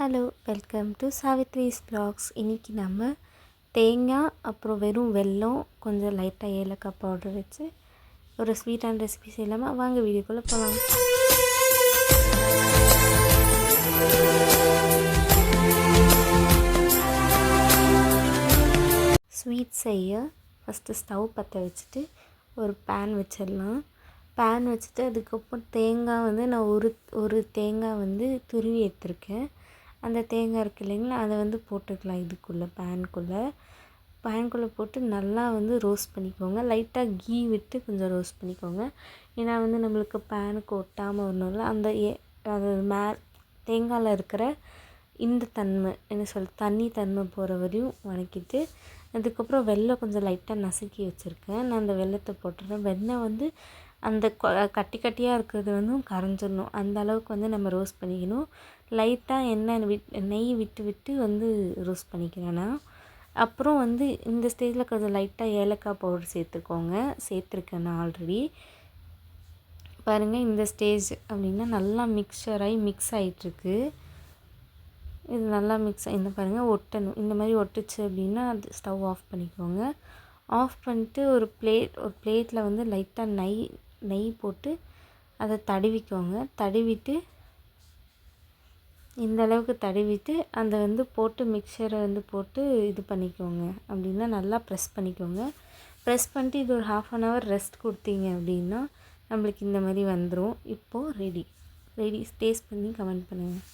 Hello, welcome to Savitri's vlogs. இன்றைக்கி நம்ம தேங்காய் அப்புறம் வெறும் வெல்லம் கொஞ்சம் லைட்டாக ஏலக்காய் பவுடர் வச்சு ஒரு ஸ்வீட்டான ரெசிபி செய்யலாமா? வாங்க வீடியோக்குள்ளே போகலாம். ஸ்வீட் செய்ய ஃபஸ்ட்டு ஸ்டவ் பற்ற வச்சுட்டு ஒரு பேன் வச்சிடலாம். பேன் வச்சுட்டு அதுக்கப்புறம் தேங்காய் வந்து நான் ஒரு தேங்காய் வந்து துருவி எடுத்துருக்கேன். அந்த தேங்காய் இருக்குது இல்லைங்களா, அதை வந்து போட்டுக்கலாம். இதுக்குள்ளே பேனுக்குள்ளே போட்டு நல்லா வந்து ரோஸ்ட் பண்ணிக்கோங்க. லைட்டாக கீ விட்டு கொஞ்சம் ரோஸ்ட் பண்ணிக்கோங்க. ஏன்னா வந்து நம்மளுக்கு பேனுக்கு ஒட்டாமல் வரணும்ல, அந்த அது தேங்காயில் இருக்கிற இந்த தன்மை தண்ணி தன்மை போகிற வரையும் வதக்கிட்டு, அதுக்கப்புறம் வெல்லம் கொஞ்சம் லைட்டாக நசுக்கி வச்சுருக்கேன். நான் அந்த வெல்லத்தை போட்டுறேன். வெண்ணெய் வந்து அந்த கட்டி கட்டியாக இருக்கிறது வந்து கரைஞ்சிடணும். அந்த அளவுக்கு வந்து நம்ம ரோஸ்ட் பண்ணிக்கணும். லைட்டாக நெய் விட்டு வந்து ரோஸ்ட் பண்ணிக்கிறேன்னா. அப்புறம் வந்து இந்த ஸ்டேஜில் கொஞ்சம் லைட்டாக ஏலக்காய் பவுடர் சேர்த்துருக்கேன் நான் ஆல்ரெடி. பாருங்கள், இந்த ஸ்டேஜ் அப்படின்னா நல்லா மிக்ஸ் ஆகிட்டுருக்கு. இது நல்லா இந்த பாருங்கள் ஒட்டணும். இந்த மாதிரி ஒட்டுச்சு அப்படின்னா அது ஸ்டவ் ஆஃப் பண்ணிக்கோங்க. ஆஃப் பண்ணிட்டு ஒரு பிளேட்டில் வந்து லைட்டாக நெய் போட்டு அதை தடவிட்டு இந்த அளவுக்கு தடவிட்டு அதை வந்து போட்டு மிக்சரை வந்து போட்டு இது பண்ணிக்கோங்க. அப்படின்னா நல்லா ப்ரெஸ் பண்ணிக்கோங்க. ப்ரெஸ் பண்ணிட்டு இது ஒரு 1/2 அன் ஹவர் ரெஸ்ட் கொடுத்தீங்க அப்படின்னா நம்மளுக்கு இந்த மாதிரி வந்துடும். இப்போது ரெடி. டேஸ்ட் பண்ணி கமெண்ட் பண்ணுங்கள்.